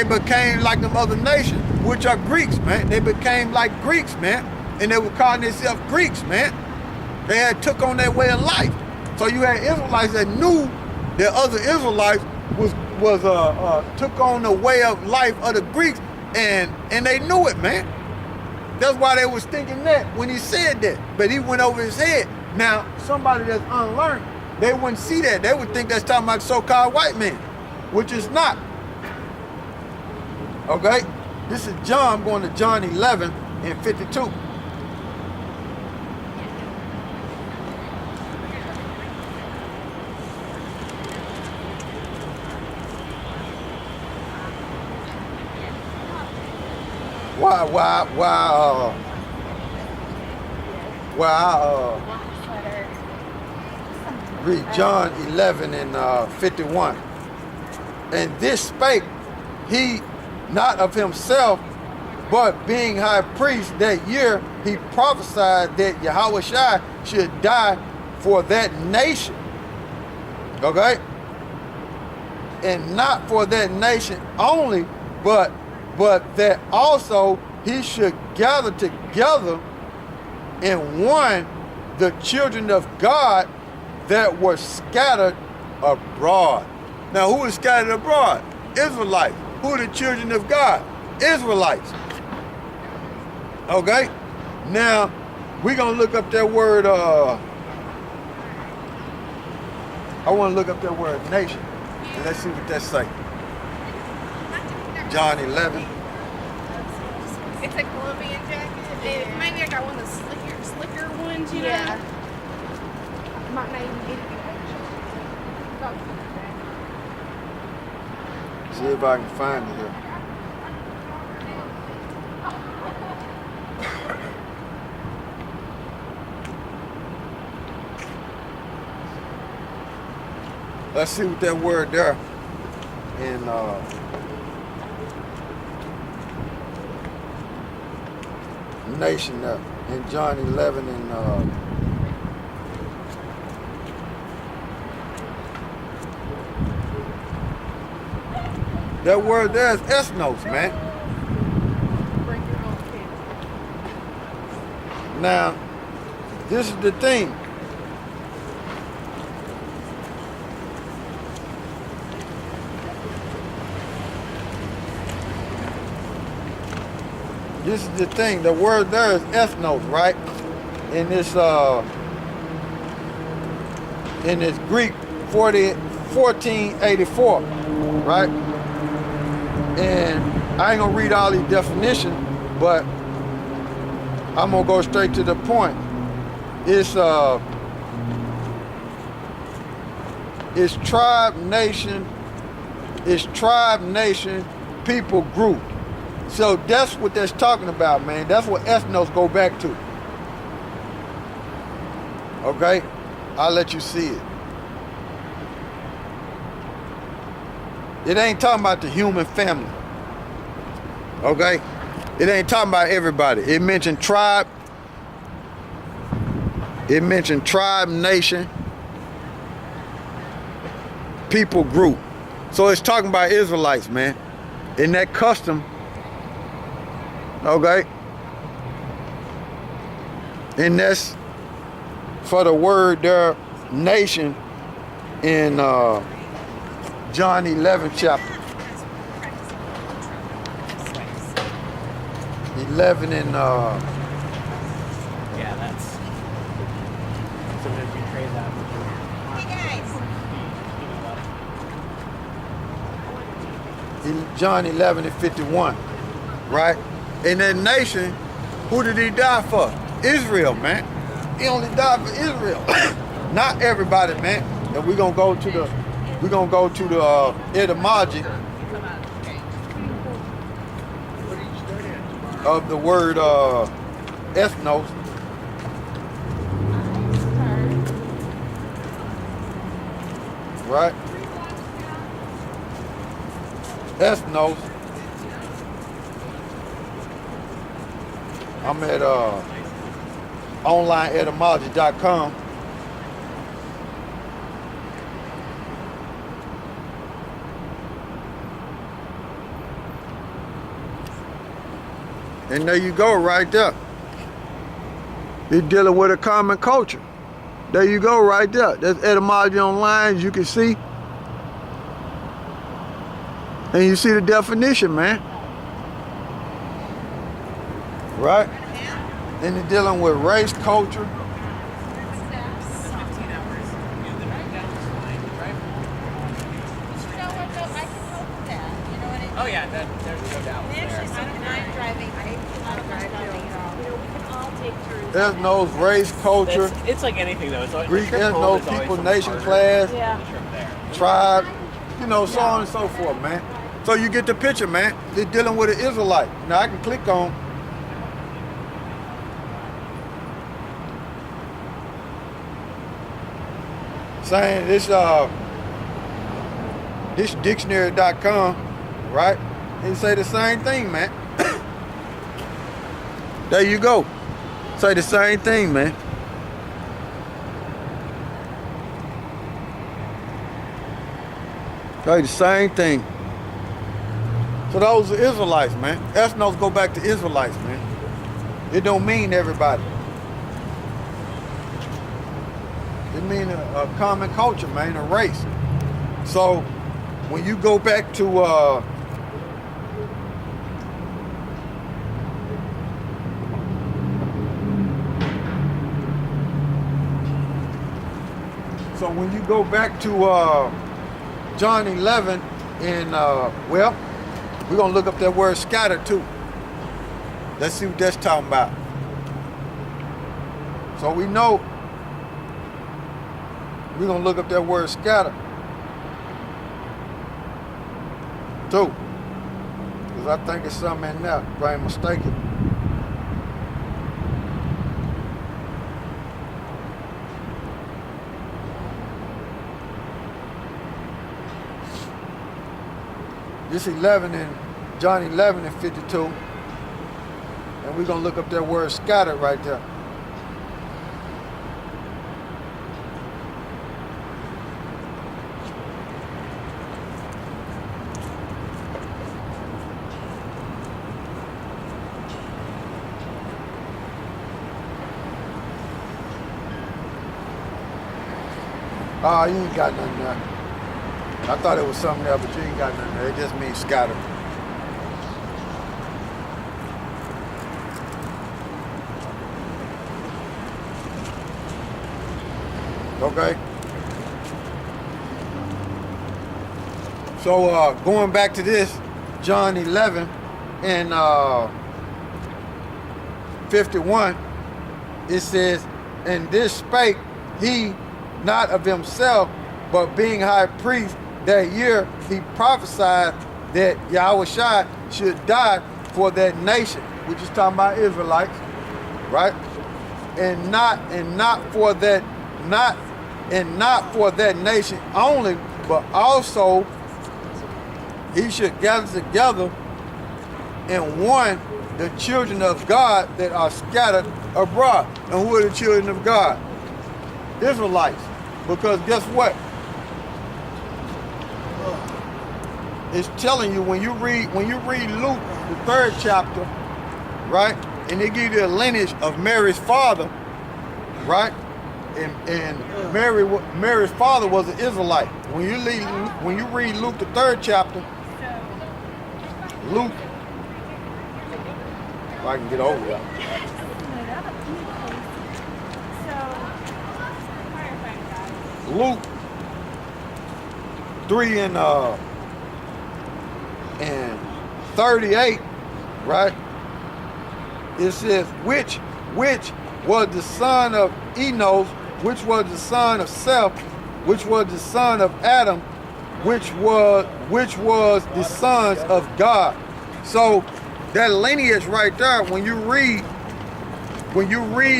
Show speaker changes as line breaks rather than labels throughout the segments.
became like them other nations, which are Greeks, man. They became like Greeks, man. And they were calling themselves Greeks, man. They had took on their way of life. So you had Israelites that knew that other Israelites took on the way of life of the Greeks, and they knew it, man. That's why they was thinking that when he said that. But he went over his head. Now, somebody that's unlearned, they wouldn't see that. They would think that's talking about so-called white men, which is not. Okay? This is John. I'm going to John 11 and 52. Read John 11 and 51. And this spake he not of himself, but being high priest that year, he prophesied that YAHAWASHI should die for that nation. Okay? And not for that nation only, but that also he should gather together in one the children of God that were scattered abroad. Now, who is scattered abroad? Israelites. Who are the children of God? Israelites. Okay? Now, we're going to look up that word, I want to look up that word nation. And let's see what that say. John 11.
It's a Colombian jacket. Maybe I got one of the slicker ones, you know? Might not even get it.
See if I can find it here. Let's see what that word there in nation there in John 11 and that word there is ethnos, man. Now, this is the thing. This is the thing. The word there is ethnos, right? In this Greek 1484, right? And I ain't gonna read all these definitions, but I'm gonna go straight to the point. It's tribe, nation, people group. So that's what that's talking about, man. That's what ethnos go back to. Okay? I'll let you see it. It ain't talking about the human family. Okay? It ain't talking about everybody. It mentioned tribe. It mentioned tribe, nation, people group. So it's talking about Israelites, man. In that custom. Okay? And that's for the word there, nation, in John 11 chapter. 11 and
yeah, that's sometimes you trade that with your
John 11 and 51, right? In that nation, who did he die for? Israel, man. He only died for Israel. Not everybody, man. And we're gonna go to the etymology of the word ethnos. Right? Ethnos. I'm at onlineetymology.com. And there you go right there. It's dealing with a common culture. There you go right there. That's etymology online, as you can see. And you see the definition, man. Right? Then you're dealing with race, culture.
Oh yeah, there's no doubt.
Ethnos, race, culture.
It's like anything though. It's like
Greek ethnos, people, nation, class, tribe, you know, so on and so forth, man. So you get the picture, man. They're dealing with an Israelite. Now I can click on. Saying this dictionary.com, right? It say the same thing, man. There you go. Say the same thing, man. Say the same thing. So those are Israelites, man. Ethnos go back to Israelites, man. It don't mean everybody. It means a common culture, man, a race. So when you go back to John 11 and well, we're gonna look up that word scatter too. Let's see what that's talking about. So we know we're gonna look up that word scatter too, because I think it's something in there, if I ain't mistaken. This 11 in John 11 and 52, and we're gonna look up that word scattered right there. Ah, you ain't got nothing there. I thought it was something there, but you ain't got nothing there. It just means scatter. Okay. So going back to this, John 11 and 51, it says, "And this spake he not of himself, but being high priest that year, he prophesied that YAHAWASHI should die for that nation," which is talking about Israelites, right? And not for that nation only, but also he should gather together in one the children of God that are scattered abroad. And who are the children of God? Israelites. Because guess what? It's telling you when you read Luke, the 3rd chapter, right? And they give you a lineage of Mary's father, right? And Mary's father was an Israelite. When you read Luke, the 3rd chapter, Luke, if I can get over that. Luke 3 and 38, right? It says, which was the son of Enos, which was the son of Seth, which was the son of Adam, which was the sons of God. So that lineage right there, when you read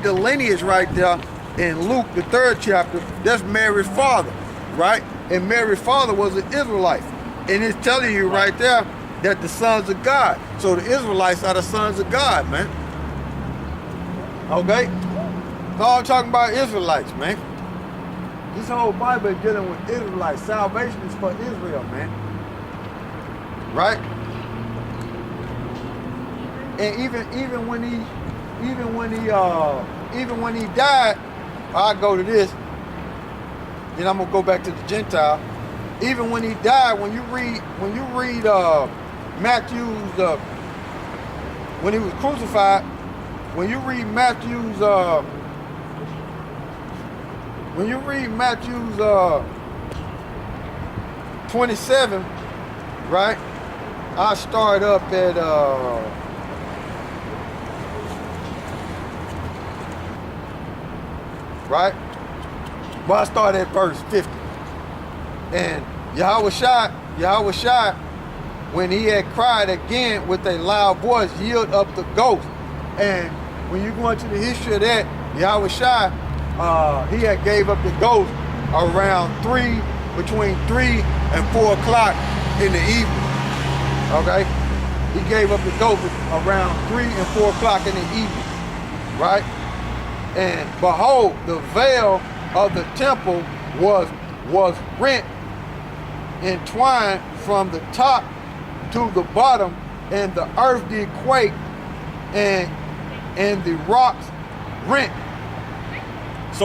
the lineage right there in Luke, the 3rd chapter, that's Mary's father, right? And Mary's father was an Israelite. And it's telling you right there that the sons of God. So the Israelites are the sons of God, man. Okay? So I'm talking about Israelites, man. This whole Bible is dealing with Israelites. Salvation is for Israel, man. Right? And even when he died, I go to this. Then I'm gonna go back to the Gentile. Even when he died, when you read Matthew's when he was crucified, when you read Matthew's 27, right? I start up at right? Well, I start at verse 50. And YAHAWASHI, when he had cried again with a loud voice, yield up the ghost. And when you go into the history of that, YAHAWASHI, he had gave up the ghost around between 3 and 4 o'clock in the evening. Okay? He gave up the ghost around 3 and 4 o'clock in the evening. Right? And behold, the veil of the temple was rent, entwined from the top to the bottom, and the earth did quake, and the rocks rent